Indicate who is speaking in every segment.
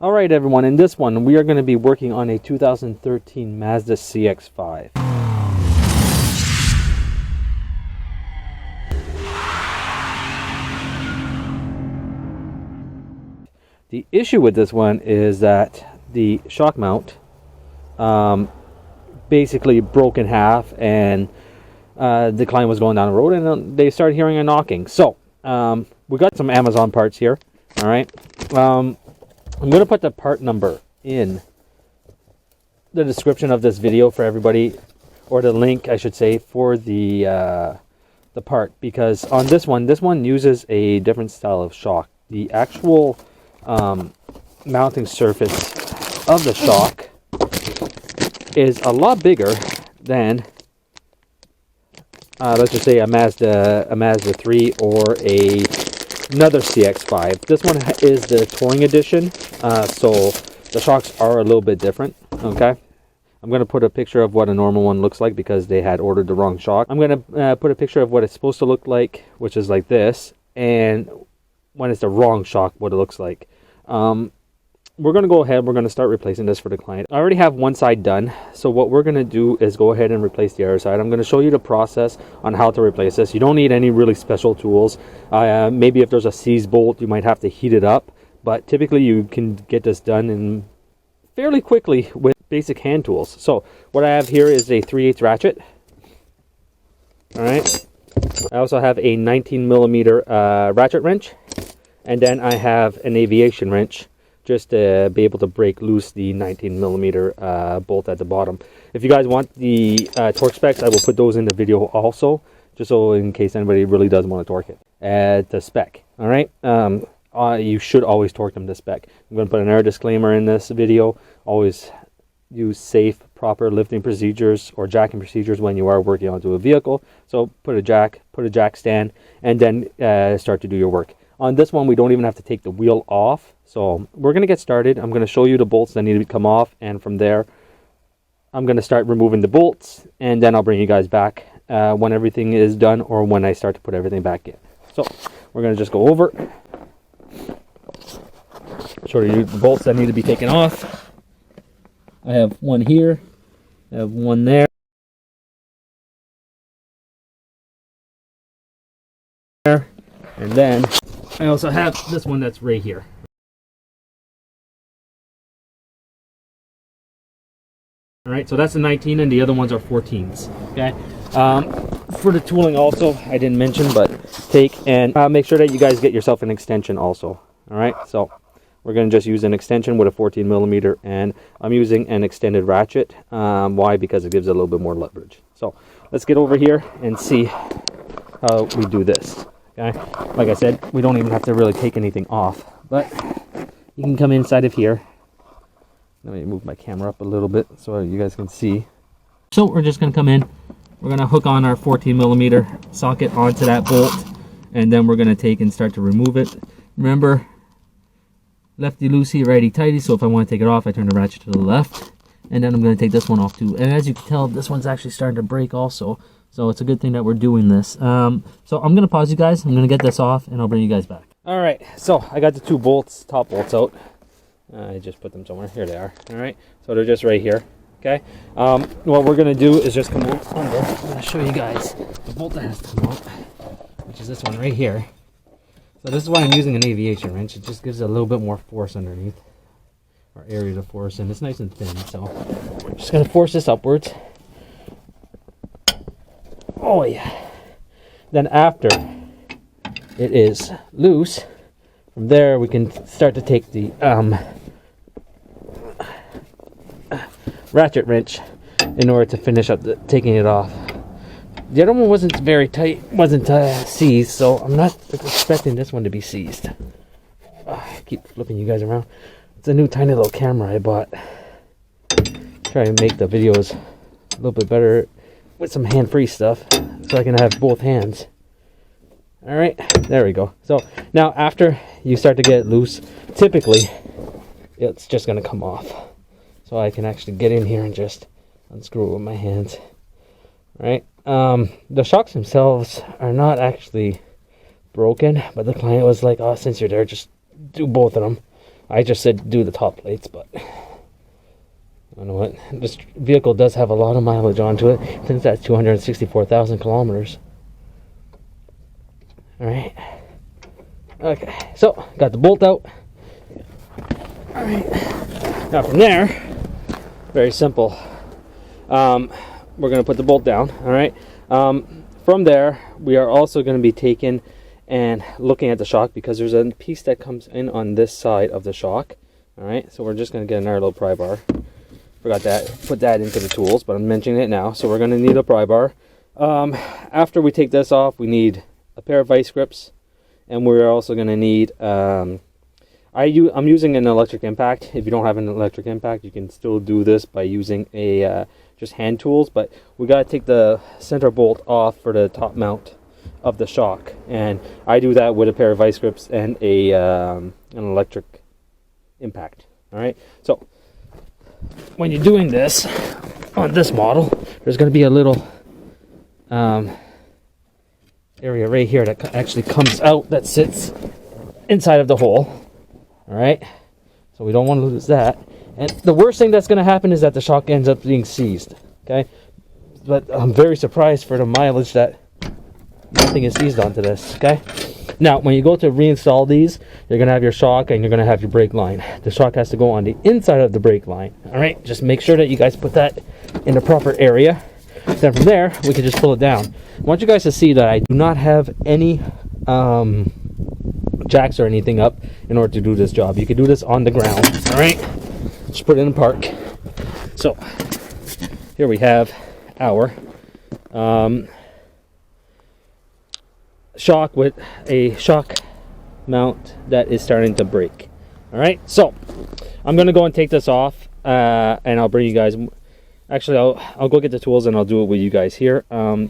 Speaker 1: All right, everyone, in this one, we are going to be working on a 2013 Mazda CX-5. The issue with this one is that the shock mount basically broke in half, and the client was going down the road, and they started hearing a knocking. So, we got some Amazon parts here, all right? I'm going to put the part number in the description of this video for everybody, or the link, I should say, for the part, because on this one uses a different style of shock. The actual mounting surface of the shock is a lot bigger than let's just say a Mazda 3 or another CX-5. This one is the touring edition, so the shocks are a little bit different. Okay, I'm going to put a picture of what a normal one looks like because they had ordered the wrong shock. I'm going to put a picture of what it's supposed to look like, which is like this, and when it's the wrong shock, what it looks like. We're going to go ahead, we're going to start replacing this for the client. I already have one side done, so what we're going to do is go ahead and replace the other side. I'm going to show you the process on how to replace this. You don't need any really special tools. Maybe if there's a seized bolt, you might have to heat it up, but typically you can get this done in fairly quickly with basic hand tools. So what I have here is a 3/8 ratchet. All right. I also have a 19mm ratchet wrench, and then I have an aviation wrench, just to be able to break loose the 19mm bolt at the bottom. If you guys want the torque specs, I will put those in the video also, just so in case anybody really does want to torque it at the spec. All right, you should always torque them to spec. I'm going to put another disclaimer in this video. Always use safe, proper lifting procedures or jacking procedures when you are working onto a vehicle. So put a jack stand, and then start to do your work. On this one, we don't even have to take the wheel off. So we're going to get started. I'm going to show you the bolts that need to come off, and from there, I'm going to start removing the bolts, and then I'll bring you guys back when everything is done, or when I start to put everything back in. So we're going to just go over, show you the bolts that need to be taken off. I have one here, I have one there, and then I also have this one that's right here. All right, so that's a 19, and the other ones are 14s. Okay. For the tooling also, I didn't mention, but take and make sure that you guys get yourself an extension also. All right, so we're going to just use an extension with a 14mm, and I'm using an extended ratchet. Why? Because it gives it a little bit more leverage. So let's get over here and see how we do this. Okay, like I said, we don't even have to really take anything off, but you can come inside of here. Let me move my camera up a little bit so you guys can see. So we're just going to come in. We're going to hook on our 14mm socket onto that bolt, and then we're going to take and start to remove it. Remember, lefty loosey, righty tighty. So if I want to take it off, I turn the ratchet to the left, and then I'm going to take this one off too. And as you can tell, this one's actually starting to break also. So it's a good thing that we're doing this. So I'm going to pause you guys. I'm going to get this off, and I'll bring you guys back. All right, so I got the two bolts, top bolts out. I just put them somewhere. Here they are. All right, so they're just right here. Okay. What we're going to do is just come under. I'm going to show you guys the bolt that has to come out, which is this one right here. So this is why I'm using an aviation wrench. It just gives it a little bit more force underneath, or area of force, and it's nice and thin. So we're just going to force this upwards. Oh yeah. Then after it is loose, from there we can start to take the ratchet wrench in order to finish up taking it off. The other one wasn't very tight, wasn't seized, so I'm not expecting this one to be seized. I keep flipping you guys around. It's a new tiny little camera I bought. Try to make the videos a little bit better with some hand-free stuff, so I can have both hands. All right, there we go. So now after you start to get it loose, typically it's just going to come off. So I can actually get in here and just unscrew it with my hands. All right. The shocks themselves are not actually broken, but the client was like, oh, since you're there, just do both of them. I just said do the top plates, but I don't know what. This vehicle does have a lot of mileage onto it. I think that's 264,000 kilometers. Alright. Okay, so got the bolt out. Alright. Now from there, very simple. We're going to put the bolt down. Alright. From there, we are also going to be taking and looking at the shock, because there's a piece that comes in on this side of the shock. Alright, so we're just going to get another little pry bar. Forgot that, put that into the tools, but I'm mentioning it now. So we're going to need a pry bar. After we take this off, we need a pair of vice grips, and we're also going to need, I'm using an electric impact. If you don't have an electric impact, you can still do this by using a just hand tools, but we got to take the center bolt off for the top mount of the shock, and I do that with a pair of vice grips and a an electric impact. Alright, so when you're doing this on this model, there's going to be a little area right here that actually comes out, that sits inside of the hole. Alright, so we don't want to lose that. And the worst thing that's going to happen is that the shock ends up being seized. Okay, but I'm very surprised for the mileage that nothing is seized onto this. Okay, now when you go to reinstall these, you're going to have your shock and you're going to have your brake line. The shock has to go on the inside of the brake line. Alright, just make sure that you guys put that in the proper area. Then from there, we can just pull it down. I want you guys to see that I do not have any jacks or anything up in order to do this job. You can do this on the ground. Alright, just put it in park. So here we have our shock with a shock mount that is starting to break. Alright, so I'm going to go and take this off, and I'll bring you guys. Actually, I'll go get the tools and I'll do it with you guys here.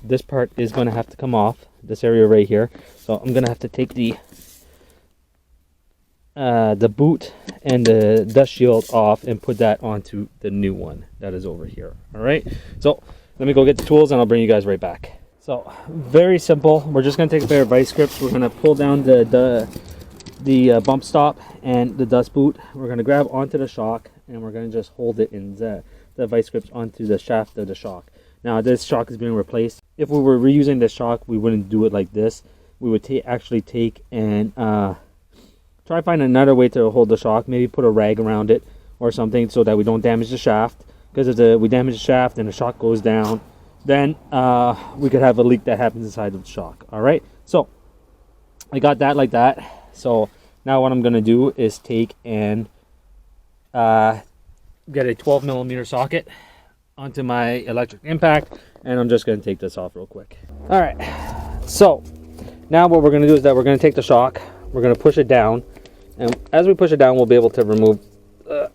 Speaker 1: This part is going to have to come off, this area right here. So I'm going to have to take the boot and the dust shield off and put that onto the new one that is over here. Alright, so let me go get the tools and I'll bring you guys right back. So very simple. We're just going to take a pair of vice grips. We're going to pull down the bump stop and the dust boot. We're going to grab onto the shock and we're going to just hold it in the vice grips onto the shaft of the shock. Now this shock is being replaced. If we were reusing this shock, we wouldn't do it like this. We would actually take and try to find another way to hold the shock. Maybe put a rag around it or something so that we don't damage the shaft. Because if we damage the shaft and the shock goes down, then we could have a leak that happens inside of the shock. Alright, so I got that like that. So now what I'm going to do is take and get a 12mm socket onto my electric impact, and I'm just going to take this off real quick. Alright, so now what we're going to do is that we're going to take the shock, we're going to push it down, and as we push it down we'll be able to remove the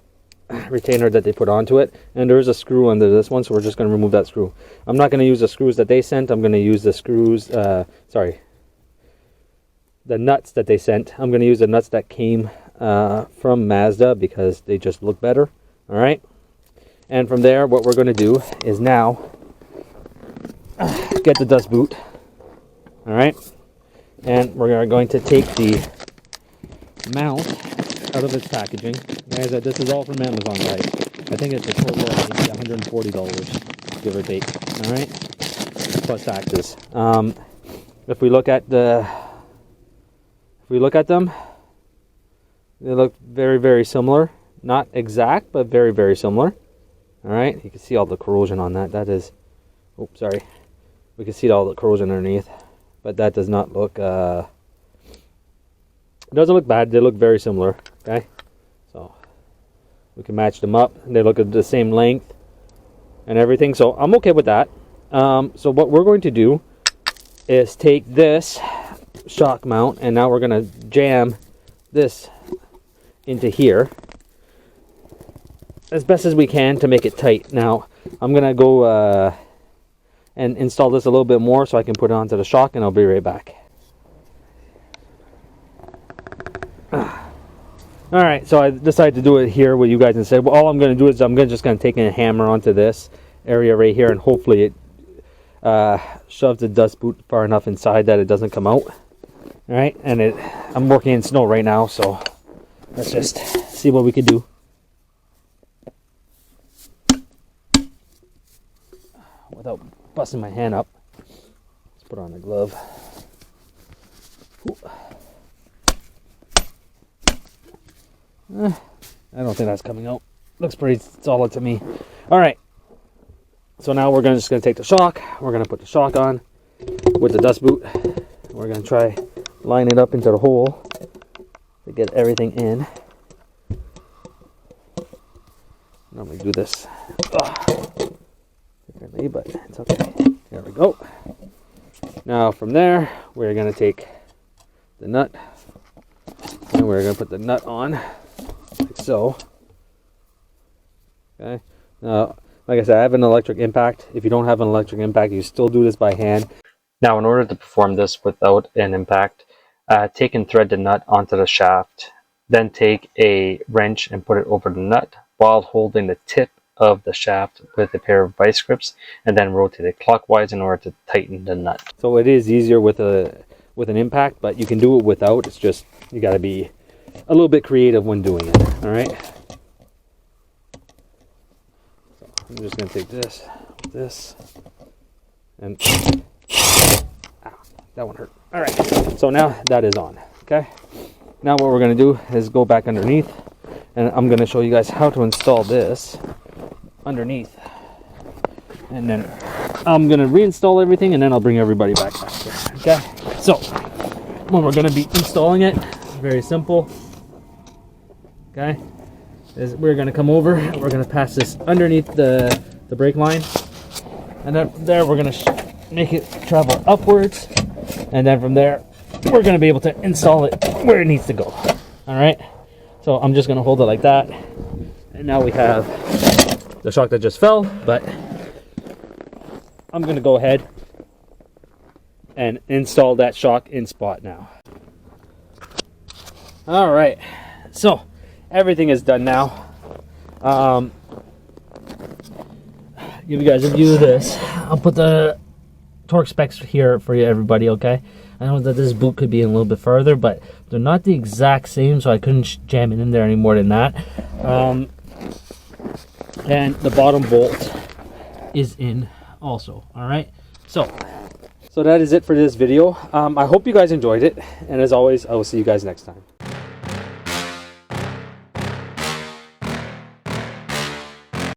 Speaker 1: retainer that they put onto it, and there is a screw under this one, so we're just going to remove that screw. I'm not going to use the screws that they sent. I'm going to use the screws, the nuts that they sent. I'm going to use the nuts that came from Mazda because they just look better. Alright, and from there what we're going to do is now get the dust boot. Alright, and we're going to take the mount out of its packaging. Guys, this is all from Amazon, guys. I think it's a total of maybe $140, give or take. Alright, plus taxes. If we look at them, they look very, very similar. Not exact, but very, very similar. Alright, you can see all the corrosion on that. That is, oops, sorry. We can see all the corrosion underneath. But that does not look, it doesn't look bad. They look very similar, okay? So, we can match them up. They look at the same length and everything. So, I'm okay with that. So, what we're going to do is take this shock mount, and now we're going to jam this into here as best as we can to make it tight. Now I'm gonna go and install this a little bit more so I can put it onto the shock, and I'll be right back. Alright, so I decided to do it here with you guys and said, well, all I'm gonna do is I'm just gonna take a hammer onto this area right here, and hopefully it shoves the dust boot far enough inside that it doesn't come out. Alright, and I'm working in snow right now, so let's just see what we could do. Without busting my hand up. Let's put on the glove. I don't think that's coming out. Looks pretty solid to me. All right. So now we're just going to take the shock. We're going to put the shock on with the dust boot. We're going to try line it up into the hole to get everything in. Normally do this differently, but it's okay. There we go. Now from there, we're going to take the nut and we're going to put the nut on like so. Okay. Now, like I said, I have an electric impact. If you don't have an electric impact, you still do this by hand. Now, in order to perform this without an impact, take and thread the nut onto the shaft. Then take a wrench and put it over the nut while holding the tip of the shaft with a pair of vice grips, and then rotate it clockwise in order to tighten the nut. So it is easier with an impact, but you can do it without. It's just you got to be a little bit creative when doing it. All right. So I'm just gonna take this, and that one hurt. All right. So now that is on. Okay. Now what we're gonna do is go back underneath, and I'm gonna show you guys how to install this underneath, and then I'm gonna reinstall everything, and then I'll bring everybody back here. Okay, so when we're gonna be installing it, very simple. Okay, is we're gonna come over, we're gonna pass this underneath the brake line, and then there we're gonna make it travel upwards, and then from there we're gonna be able to install it where it needs to go. All right, so I'm just gonna hold it like that, and now we have the shock that just fell, but I'm gonna go ahead and install that shock in spot now. All right, so everything is done now. Give you guys a view of this. I'll put the torque specs here for you, everybody. Okay, I know that this boot could be a little bit further, but they're not the exact same, so I couldn't jam it in there any more than that. And the bottom bolt is in also. All right, so that is it for this video. I hope you guys enjoyed it, and as always, I will see you guys next time.